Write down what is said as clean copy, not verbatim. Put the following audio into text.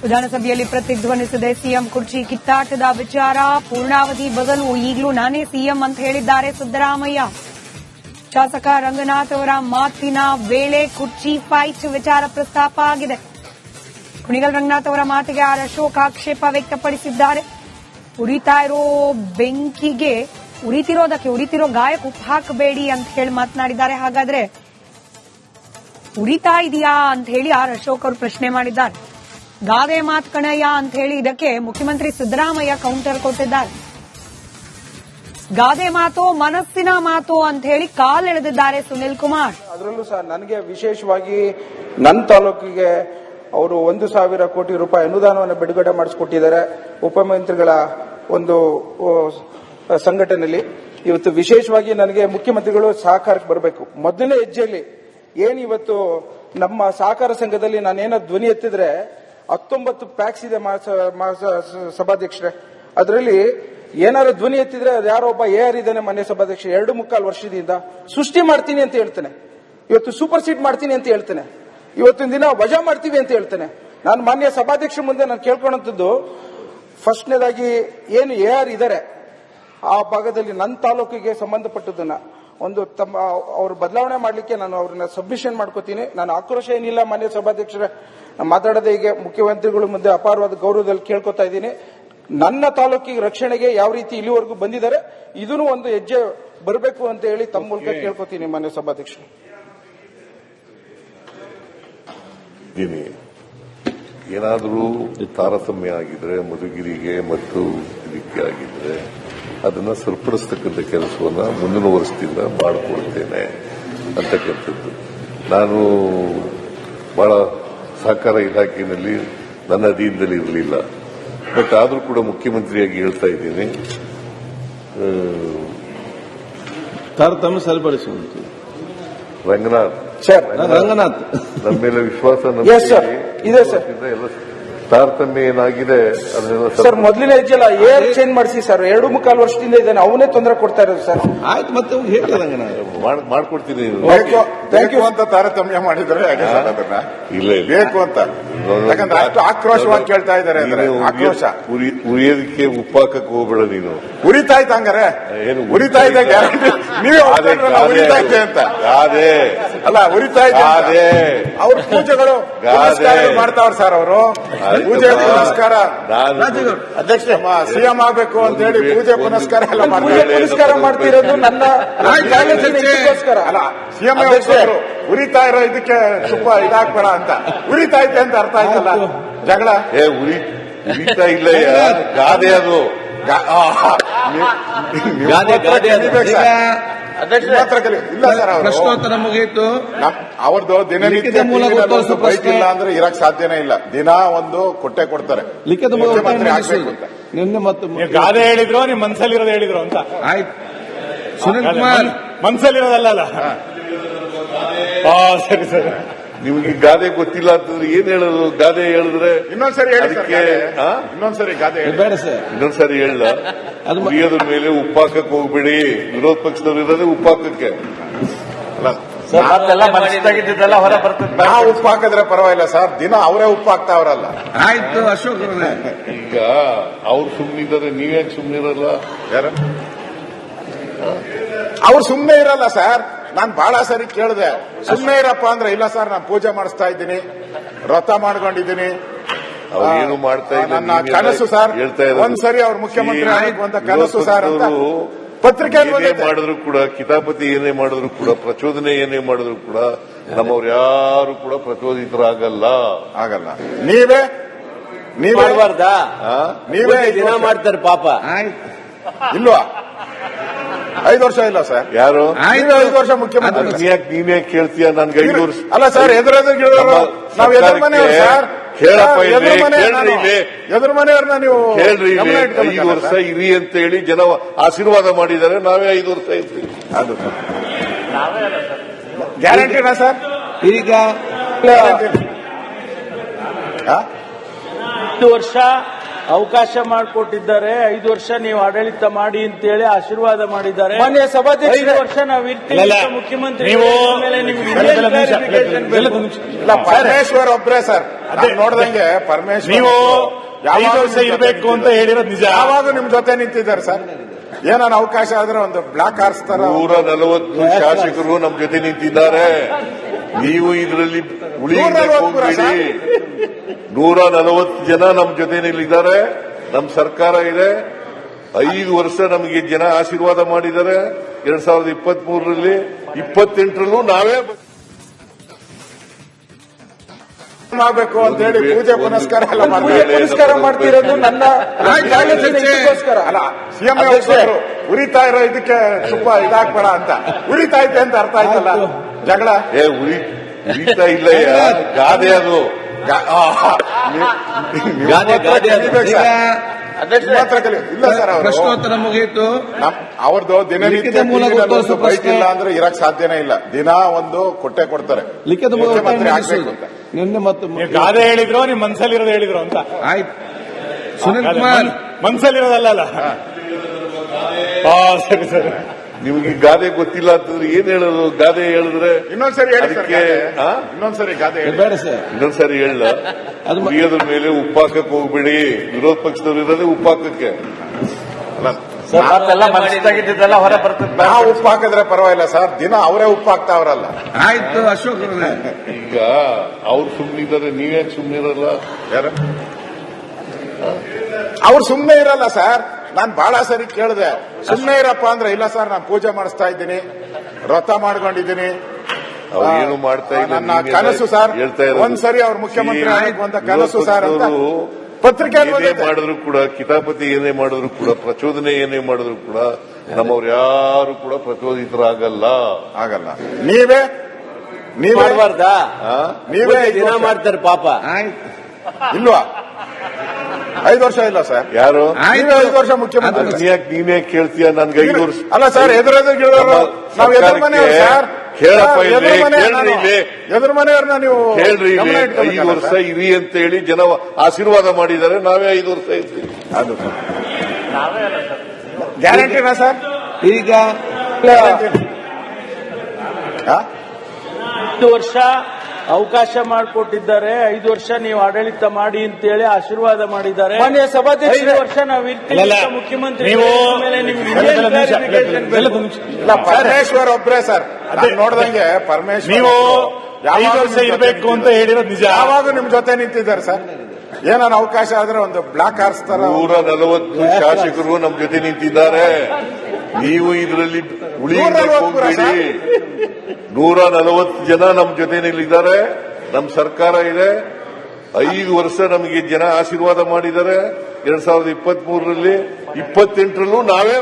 ವಿಧಾನಸಭೆಯಲ್ಲಿ ಪ್ರತಿಧ್ವನಿಸಿದೆ ಸಿಎಂ ಕುರ್ಚಿ ಕಿತ್ತಾಟದ ವಿಚಾರ. ಪೂರ್ಣಾವಧಿ ಬದಲು ಈಗಲೂ ನಾನೇ ಸಿಎಂ ಅಂತ ಹೇಳಿದ್ದಾರೆ ಸಿದ್ದರಾಮಯ್ಯ. ಶಾಸಕ ರಂಗನಾಥ್ ಅವರ ಮಾತಿನ ವೇಳೆ ಕುರ್ಚಿ ಫೈಟ್ ವಿಚಾರ ಪ್ರಸ್ತಾಪ ಆಗಿದೆ. ಕುಣಿಗಲ್ ರಂಗನಾಥ್ ಅವರ ಮಾತಿಗೆ ಆರ್ ಅಶೋಕ್ ಆಕ್ಷೇಪ ವ್ಯಕ್ತಪಡಿಸಿದ್ದಾರೆ. ಉರಿತಿರೋ ಗಾಯಕ್ಕೆ ಉಪ್ಪು ಹಾಕಬೇಡಿ ಅಂತ ಹೇಳಿ ಮಾತನಾಡಿದ್ದಾರೆ. ಹಾಗಾದ್ರೆ ಉರಿತಾ ಇದೆಯಾ ಅಂತ ಹೇಳಿ ಆರ್ ಅಶೋಕ್ ಅವರು ಪ್ರಶ್ನೆ ಮಾಡಿದ್ದಾರೆ. ಗಾದೆ ಮಾತು ಕಣಯ್ಯ ಅಂತ ಹೇಳಿ ಇದಕ್ಕೆ ಮುಖ್ಯಮಂತ್ರಿ ಸಿದ್ದರಾಮಯ್ಯ ಕೌಂಟರ್ ಕೊಟ್ಟಿದ್ದಾರೆ. ಗಾದೆ ಮಾತು ಮನಸ್ಸಿನ ಮಾತು ಅಂತ ಹೇಳಿ ಕಾಲೆಳೆದಿದ್ದಾರೆ ಸುನಿಲ್ ಕುಮಾರ್. ಅದರಲ್ಲೂ ಸಹ ನನಗೆ ವಿಶೇಷವಾಗಿ ನನ್ನ ತಾಲೂಕಿಗೆ ಅವರು 1,000 ಕೋಟಿ ರೂಪಾಯಿ ಅನುದಾನವನ್ನು ಬಿಡುಗಡೆ ಮಾಡಿಸಿಕೊಟ್ಟಿದ್ದಾರೆ ಉಪಮುಖ್ಯಮಂತ್ರಿಗಳ ಒಂದು ಸಂಘಟನೆಯಲ್ಲಿ. ಇವತ್ತು ವಿಶೇಷವಾಗಿ ನನಗೆ ಮುಖ್ಯಮಂತ್ರಿಗಳು ಸಹಕಾರಕ್ಕೆ ಬರಬೇಕು. ಮೊದಲನೇ ಹೆಜ್ಜೆಯಲ್ಲಿ ಇವತ್ತು ನಮ್ಮ ಸಹಕಾರ ಸಂಘದಲ್ಲಿ ನಾನೇನೋ ಧ್ವನಿ ಎತ್ತಿದ್ರೆ 19 ಪ್ಯಾಕ್ಸ್ ಇದೆ ಸಭಾಧ್ಯಕ್ಷರೇ. ಅದರಲ್ಲಿ ಏನಾದ್ರು ಧ್ವನಿ ಎತ್ತಿದ್ರೆ ಅದು ಯಾರೋ ಒಬ್ಬ AR ಇದ್ದಾನೆ ಮಾನ್ಯ ಸಭಾಧ್ಯಕ್ಷ 2.25 ವರ್ಷದಿಂದ ಸೃಷ್ಟಿ ಮಾಡ್ತೀನಿ ಅಂತ ಹೇಳ್ತಾನೆ. ಇವತ್ತು ಸೂಪರ್ ಸೀಟ್ ಮಾಡ್ತೀನಿ ಅಂತ ಹೇಳ್ತಾನೆ. ಇವತ್ತಿನ ದಿನ ವಜಾ ಮಾಡ್ತೀವಿ ಅಂತ ಹೇಳ್ತಾನೆ. ನಾನು ಮಾನ್ಯ ಸಭಾಧ್ಯಕ್ಷರ ಮುಂದೆ ನಾನು ಕೇಳ್ಕೊಳ್ಳುವಂಥದ್ದು ಫಸ್ಟ್ನೇದಾಗಿ ಏನು AR ಇದ್ದಾರೆ ಆ ಭಾಗದಲ್ಲಿ ನನ್ನ ತಾಲೂಕಿಗೆ ಸಂಬಂಧಪಟ್ಟದನ್ನ ಒಂದು ಅವ್ರ ಬದಲಾವಣೆ ಮಾಡಲಿಕ್ಕೆ ನಾನು ಅವ್ರನ್ನ ಸಬ್ಮಿಷನ್ ಮಾಡ್ಕೋತೀನಿ. ನಾನು ಆಕ್ರೋಶ ಏನಿಲ್ಲ ಮಾನ್ಯ ಸಭಾಧ್ಯಕ್ಷರೇ, ಮಾತಾಡದೆ ಈಗ ಮುಖ್ಯಮಂತ್ರಿಗಳ ಮುಂದೆ ಅಪಾರವಾದ ಗೌರವದಲ್ಲಿ ಕೇಳ್ಕೊತಾ ಇದ್ದೀನಿ. ನನ್ನ ತಾಲೂಕಿಗೆ ರಕ್ಷಣೆಗೆ ಯಾವ ರೀತಿ ಇಲ್ಲಿವರೆಗೂ ಬಂದಿದ್ದಾರೆ ಇದನ್ನು ಒಂದು ಹೆಜ್ಜೆ ಬರಬೇಕು ಅಂತ ಹೇಳಿ ತಮ್ಮ ಮೂಲಕ ಕೇಳ್ಕೊತೀನಿ ಮಾನ್ಯ ಸಭಾಧ್ಯಕ್ಷರು. ಏನಾದರೂ ತಾರತಮ್ಯ ಆಗಿದ್ರೆ ಮಧುಗಿರಿಗೆ ಮತ್ತು ಇದಕ್ಕೆ ಆಗಿದ್ರೆ ಅದನ್ನ ಸರಿಪಡಿಸ್ತಕ್ಕಂಥ ಕೆಲಸವನ್ನ ಮುಂದಿನ ವರ್ಷದಿಂದ ಮಾಡಿಕೊಡ್ತೇನೆ ಅಂತಕ್ಕಂಥದ್ದು. ನಾನು ಬಹಳ ಸಹಕಾರ ಇಲಾಖೆಯಲ್ಲಿ ನನ್ನ ಅಧೀನದಲ್ಲಿ ಇರಲಿಲ್ಲ. ಬಟ್ ಆದರೂ ಕೂಡ ಮುಖ್ಯಮಂತ್ರಿಯಾಗಿ ಹೇಳ್ತಾ ಇದ್ದೀನಿ, ತಾರತಮ್ಯ ಸರಿಪಡಿಸುವಂತೆ ರಂಗನಾಥ್ ನನ್ನ ಮೇಲೆ ವಿಶ್ವಾಸ ಇದೆ ಸರ್. ಎಲ್ಲ ತಾರತಮ್ಯ ಏನಾಗಿದೆ ಅದನ್ನೆಲ್ಲ ಸರ್ ಮೊದಲಿನ ಹೆಜ್ಜೆಲ್ಲ ಏರ್ ಚೇಂಜ್ ಮಾಡಿಸಿ ಸರ್. 2.25 ವರ್ಷದಿಂದ ಇದ್ದಾನೆ, ಅವನೇ ತೊಂದರೆ ಕೊಡ್ತಾ ಇರೋದು ಸರ್. ಆಯ್ತು, ಮತ್ತೆ ಮಾಡ್ಕೊಡ್ತೀನಿ. ಬೇಕು ಅಂತ ತಾರತಮ್ಯ ಮಾಡಿದ್ರೆ ಇಲ್ಲ ಬೇಕು ಅಂತ ಯಾಕಂದ್ರೆ ಅಷ್ಟು ಆಕ್ರೋಶವಾಗಿ ಕೇಳ್ತಾ ಇದ್ದಾರೆ. ಆಕ್ರೋಶ ಉರಿಯೋದಕ್ಕೆ ಉಪ್ಪಾಕಕ್ಕೆ ಹೋಗ್ಬೇಡ ನೀನು. ಉರಿತಾಯ್ತು ಹಂಗಾರೆ ಏನು ಉರಿತಾ ಇದೆ ಗ್ಯಾರಂಟಿ ನೀವೇ ಉರಿತಾ ಇದೆ ಅಂತ ಗಾದೆ ಅಲ್ಲ ಉರಿತಾ ಇದೆ. ಅವ್ರ ಪೂಜೆಗಳು ಮಾಡ್ತಾವ್ರ ಸರ್. ಅವರು ಪೂಜೆ ಪುನಸ್ಕಾರ ಅಧ್ಯಕ್ಷ ಸಿಎಂ ಆಗ್ಬೇಕು ಅಂತ ಹೇಳಿ ಪೂಜೆ ಪುನಸ್ಕಾರ ಎಲ್ಲ ಪುನಸ್ಕಾರ ಮಾಡ್ತಿರೋದು ನನ್ನ ಅಲ್ಲ ಸಿಎಂ ಉರಿತಾ ಇರೋ ಇದಕ್ಕೆ ತುಪ್ಪ ಇದಾಕ್ಬೇಡ ಅಂತ. ಉರಿತಾ ಇದೆ ಅಂತ ಅರ್ಥ ಆಯ್ತಲ್ಲ ಜಗಳ. ಉರಿತಾ ಇಲ್ಲ, ಗಾದೆ ಅದು. ಇಲ್ಲ ಸರ್, ಪ್ರಶ್ನೋತ್ತರ ಮುಗಿಯಿತು. ಅವ್ರದ್ದು ದಿನನಿತ್ಯ ಬೈಕ್ ಇಲ್ಲ ಅಂದ್ರೆ ಇರಕ್ ಸಾಧ್ಯನೇ ಇಲ್ಲ. ದಿನ ಒಂದು ಕೊಟ್ಟೆ ಕೊಡ್ತಾರೆ ಲಿಖಿತ ಮುಖ್ಯಮಂತ್ರಿ ಆಗ್ಬೇಕು ಅಂತ. ನಿನ್ನೆ ಮತ್ತು ಗಾದೆ ಹೇಳಿದ್ರು ನಿಮ್ ಮನ್ಸಲ್ಲಿರೋದು ಹೇಳಿದ್ರು ಅಂತ. ಆಯ್ತು ಸುನಿಲ್ ಕುಮಾರ್, ಮನ್ಸಲ್ಲಿರೋದಲ್ಲ. ಸರಿ ಸರಿ. ನಿಮ್ಗೆ ಗಾದೆ ಗೊತ್ತಿಲ್ಲ ಅಂತಂದ್ರೆ ಏನ್ ಹೇಳೋದು? ಗಾದೆ ಹೇಳಿದ್ರೆ ಇನ್ನೊಂದ್ಸರಿ ಇನ್ನೊಂದ್ಸರಿ ಗಾದೆ ಬೇಡ ಸರ್, ಇನ್ನೊಂದ್ಸರಿ ಹೇಳ. ಉರಿಯೋದ್ರ ಮೇಲೆ ಉಪ್ಪಾಕಕ್ಕೆ ಹೋಗ್ಬೇಡಿ. ವಿರೋಧ ಪಕ್ಷದವ್ರು ಇರೋದೇ ಉಪ್ಪಾಕಕ್ಕೆ. ಹೊರ ಬರ್ತದೆ. ನಾವು ಉಪ್ಪು ಹಾಕಿದ್ರೆ ಪರವಾಗಿಲ್ಲ ಸರ್, ದಿನ ಅವರೇ ಉಪ್ಪು ಹಾಕ್ತಾವ್ರಲ್ಲ. ಆಯ್ತು ಅಶೋಕ್, ಈಗ ಅವ್ರು ಸುಮ್ಮನಿದ್ದಾರೆ, ನೀವ್ಯಾಕೆ ಸುಮ್ಮನಿರಲ್ಲ? ಯಾರು ಅವ್ರು ಸುಮ್ಮನೆ ಇರಲ್ಲ ಸರ್. ನಾನು ಬಹಳ ಸರಿ ಕೇಳಿದೆ, ಸುಮ್ಮನೆ ಇರಪ್ಪ ಅಂದ್ರೆ ಇಲ್ಲ ಸರ್ ನಾನು ಪೂಜೆ ಮಾಡಿಸ್ತಾ ಇದ್ದೀನಿ, ವ್ರತ ಮಾಡ್ಕೊಂಡಿದ್ದೀನಿ, ಏನು ಮಾಡ್ತಾ ಇಲ್ಲ. ನನ್ನ ಕನಸು ಸರ್. ಒಂದ್ಸರಿ ಅವ್ರು ಮುಖ್ಯಮಂತ್ರಿ ಆಗಬೇಕು ಅಂತ ಕನಸು ಸರ್ ಅಂತ ಪತ್ರಿಕೆ ಮಾಡಿದ್ರು ಕೂಡ, ಕಿತಾಪತಿ ಏನೇ ಮಾಡಿದ್ರು ಕೂಡ, ಪ್ರಚೋದನೆ ಏನೇ ಮಾಡಿದ್ರು ಕೂಡ ನಮ್ಮವ್ರು ಯಾರು ಕೂಡ ಪ್ರಚೋದಿತರಾಗಲ್ಲ. ನೀವೇ ಮಾಡಬಾರ್ದಾ? ನೀವೇ ದಿನ ಮಾಡ್ತಾರೆ ಪಾಪ. ಇಲ್ವಾ? 5 ವರ್ಷ ಇಲ್ಲ ಸರ್. ಯಾರು 5 ವರ್ಷ ಮುಖ್ಯಮಂತ್ರಿ. ನೀನೇ ಕೇಳ್ತೀಯ? ನನ್ಗೆ 5 ವರ್ಷ ಅಲ್ಲ ಸರ್. ನಾವು ಎದುರು ಮನೆಯವರು ಸರ್. ಹೇಳಪ್ಪ, ಎದುರು ಮನೆಯವ್ರನ್ನ ನೀವು ಹೇಳ್ರಿ. 5 ವರ್ಷ ಇರಿ ಅಂತ ಹೇಳಿ ಜನ ಆಶೀರ್ವಾದ ಮಾಡಿದ್ದಾರೆ. ನಾವೇ 5 ವರ್ಷ ಇರ್ತೀವಿ. ಅದು ಗ್ಯಾರಂಟಿನಾ ಸರ್? ಈಗ 5 ವರ್ಷ ಅವಕಾಶ ಮಾಡಿಕೊಟ್ಟಿದ್ದಾರೆ. 5 ವರ್ಷ ನೀವು ಆಡಳಿತ ಮಾಡಿ ಅಂತೇಳಿ ಆಶೀರ್ವಾದ ಮಾಡಿದ್ದಾರೆ. ಮಾನ್ಯ ಸಭಾಧ್ಯಕ್ಷರೇ, 5 ವರ್ಷ ನಾವು ಇರ್ತೀವಿ ಅಂತ ಮುಖ್ಯಮಂತ್ರಿ ಮೇಲೆ ನಿಮ್ಗೆ ಇಲ್ಲ, ಪರಮೇಶ್ವರ್ ಒಬ್ರೇ ಸರ್ ನೋಡ್ದಂಗೆ ಪರಮೇಶ್ವರ್ ನೀವು 5 ವರ್ಷ ಇರಬೇಕು ಅಂತ ಹೇಳಿರೋದು ನಿಜ. ಯಾವಾಗ ನಿಮ್ ಜೊತೆ ನಿಂತಿದ್ದಾರೆ ಸರ್. ಏನಾನ ಅವಕಾಶ ಆದ್ರೆ ಒಂದು ಬ್ಲಾಕ್ ಹಾರಿಸ್ತಾರ. 140 ಶಾಸಕರು ನಮ್ಮ ಜೊತೆ ನಿಂತಿದ್ದಾರೆ. ನೀವು ಇದರಲ್ಲಿ ಉಳಿಯಕ್ಕೆ ಹೋಗ್ಬೇಡಿ. 140 ಜನ ನಮ್ಮ ಜೊತೆನಲ್ಲಿದ್ದಾರೆ. ನಮ್ಮ ಸರ್ಕಾರ ಇದೆ. 5 ವರ್ಷ ನಮಗೆ ಜನ ಆಶೀರ್ವಾದ ಮಾಡಿದ್ದಾರೆ. 2023ರಲ್ಲಿ 28ರಲ್ಲೂ ನಾವೇ ಮಾಡಬೇಕು ಅಂತ ಹೇಳಿ ಪೂಜೆ ಪುನಸ್ಕಾರ ಎಲ್ಲ ಪೂಜೆ ಪುನಸ್ಕಾರ ಮಾಡ್ತಿರೋದು ನನ್ನ ಇದಕ್ಕೋಸ್ಕರ ಅಲ್ಲ. ಸಿಎಂ ಉರಿತಾ ಇರೋ ಇದಕ್ಕೆ ತುಪ್ಪ ಇದಾಕ್ಬೇಡ ಅಂತ. ಉರಿತಾ ಐತೆ ಅಂತ ಅರ್ಥ ಆಯ್ತಲ್ಲ. ಜಗಳ ಉರಿತಾ ಇಲ್ಲ, ಗಾದೆ ಅದು. ಇಲ್ಲ ಸರ್, ಪ್ರಶ್ನೋತ್ತರ ಮುಗಿಯಿತು. ಅವ್ರದ್ದು ದಿನನಿತ್ಯ ಬೈಕ್ ಇಲ್ಲ ಅಂದ್ರೆ ಇರಕ್ ಸಾಧ್ಯನೇ ಇಲ್ಲ. ದಿನ ಒಂದು ಕೊಟ್ಟೆ ಕೊಡ್ತಾರೆ. ಲಿಖಿತ ಮುಖ್ಯಮಂತ್ರಿ ಆಗ್ಬೇಕು ಅಂತ. ನಿನ್ನೆ ಮತ್ತು ಗಾದೆ ಹೇಳಿದ್ರು, ನಿಮ್ ಮನ್ಸಲ್ಲಿರೋದು ಹೇಳಿದ್ರು ಅಂತ. ಆಯ್ತು. ಸುನಿಲ್ ಕುಮಾರ್ ಮನ್ಸಲ್ಲಿರೋದಲ್ಲ. ಸರಿ ಸರಿ. ನಿಮಗೆ ಗಾದೆ ಗೊತ್ತಿಲ್ಲ ಅಂತಂದ್ರೆ ಏನ್ ಹೇಳೋದು? ಗಾದೆ ಹೇಳಿದ್ರೆ ಇನ್ನೊಂದ್ಸರಿ ಹೇಳಿ ಸರ್. ಅದಕ್ಕೆ ಇನ್ನೊಂದ್ಸರಿ ಗಾದೆ ಹೇಳಿ. ಬೇಡ ಸರ್. ಇನ್ನೊಂದ್ಸರಿ ಹೇಳ. ಉರಿಯೋದ್ರ ಮೇಲೆ ಉಪ್ಪಾಕಕ್ಕೆ ಹೋಗ್ಬೇಡಿ. ವಿರೋಧ ಪಕ್ಷದವ್ರು ಇರೋದೇ ಉಪ್ಪಾಕಕ್ಕೆ. ಮತ್ತೆಲ್ಲ ಮನಸ್ಸಾಗಿದ್ದೆಲ್ಲ ಹೊರ ಬರ್ತದೆ. ನಾವು ಉಪ್ಪು ಹಾಕಿದ್ರೆ ಪರವಾಗಿಲ್ಲ ಸರ್. ದಿನ ಅವರೇ ಉಪ್ಪು ಹಾಕ್ತಾವ್ರಲ್ಲ. ಆಯ್ತು ಅಶೋಕ್ ಅವ್ರೆ. ಈಗ ಅವ್ರು ಸುಮ್ಮನಿದ್ದಾರೆ, ನೀವ್ಯಾಕೆ ಸುಮ್ಮನಿರಲ್ಲ? ಯಾರು ಅವ್ರು ಸುಮ್ನೆ ಇರಲ್ಲ ಸರ್. ನಾನ್ ಬಹಳ ಸರಿ ಕೇಳಿದೆ, ಸುಮ್ನೆ ಇರಪ್ಪ ಅಂದ್ರೆ ಇಲ್ಲ ಸರ್, ನಾನು ಪೂಜೆ ಮಾಡಿಸ್ತಾ ಇದ್ದೀನಿ, ವ್ರತ ಮಾಡ್ಕೊಂಡಿದ್ದೀನಿ, ಏನು ಮಾಡ್ತಾ ಇಲ್ಲ. ನನ್ನ ಕನಸು ಸರ್. ಒಂದ್ಸರಿ ಅವ್ರು ಮುಖ್ಯಮಂತ್ರಿ ಆಗಬೇಕು ಅಂತ ಕನಸು ಸರ್ ಅಂತ ಪತ್ರಿಕೆ ಮಾಡಿದ್ರು ಕೂಡ, ಕಿತಾಪತಿ ಏನೇ ಮಾಡಿದ್ರು ಕೂಡ, ಪ್ರಚೋದನೆ ಏನೇ ಮಾಡಿದ್ರು ಕೂಡ ನಮ್ಮವ್ರು ಯಾರು ಕೂಡ ಪ್ರಚೋದಿತರಾಗಲ್ಲ. ಆಗಲ್ಲ. ನೀವೇ ಮಾಡಬಾರ್ದಾ? ನೀವೇ ದಿನ ಮಾಡ್ತಾರೆ ಪಾಪ. ಆಯ್ತು. ಇಲ್ವಾ? 5 ವರ್ಷ ಇಲ್ಲ ಸರ್. ಯಾರು? 5 ವರ್ಷ ಮುಖ್ಯಮಂತ್ರಿ. ನೀನೇ ಕೇಳ್ತೀಯ? ನನ್ಗೆ 5 ವರ್ಷ ಅಲ್ಲ ಸರ್. ನಾವು ಎದುರು ಮನೆಯವರು ಸರ್. ಕೇಳಪ್ಪ, ಎದುರು ಮನೆಯವ್ರನ್ನ ನೀವು ಹೇಳ್ರಿ. 5 ವರ್ಷ ಇರಿ ಅಂತ ಹೇಳಿ ಜನ ಆಶೀರ್ವಾದ ಮಾಡಿದ್ದಾರೆ. ನಾವೇ 5 ವರ್ಷ ಇರ್ತೀವಿ. ಅದು ಗ್ಯಾರಂಟಿನಾ ಸರ್? ಈಗ 5 ವರ್ಷ ಅವಕಾಶ ಮಾಡಿಕೊಟ್ಟಿದ್ದಾರೆ. 5 ವರ್ಷ ನೀವು ಆಡಳಿತ ಮಾಡಿ ಅಂತೇಳಿ ಆಶೀರ್ವಾದ ಮಾಡಿದ್ದಾರೆ. ಮಾನ್ಯ ಸಭಾಧ್ಯಕ್ಷರೇ, 5 ವರ್ಷ ನಾವು ಇರ್ತೀವಿ ಅಂತ ಮುಖ್ಯಮಂತ್ರಿ ಮೇಲೆ ನಿಮ್ಗೆ ಇಲ್ಲ, ಪರಮೇಶ್ವರ್ ಒಬ್ರೇ ಸರ್ ನೋಡ್ದಂಗೆ. ಪರಮೇಶ್ವರ್ ನೀವು 5 ವರ್ಷ ಇರಬೇಕು ಅಂತ ಹೇಳಿರೋದು ನಿಜ. ಯಾವಾಗ ನಿಮ್ ಜೊತೆ ನಿಂತಿದ್ದಾರೆ ಸರ್. ಏನಾನ ಅವಕಾಶ ಆದ್ರೆ ಒಂದು ಬ್ಲಾಕ್ ಹಾರಿಸ್ತಾರ. 140 ಶಾಸಕರು ನಮ್ಮ ಜೊತೆ ನಿಂತಿದ್ದಾರೆ. ನೀವು ಇದರಲ್ಲಿ ಉಳಿಯಕ್ಕೆ ಹೋಗ್ಬೇಡಿ. 140 ಜನ ನಮ್ಮ ಜೊತೆನಲ್ಲಿದ್ದಾರೆ. ನಮ್ಮ ಸರ್ಕಾರ ಇದೆ. 5 ವರ್ಷ ನಮಗೆ ಜನ ಆಶೀರ್ವಾದ ಮಾಡಿದ್ದಾರೆ. 2023ರಲ್ಲಿ 28ರಲ್ಲೂ ನಾವೇ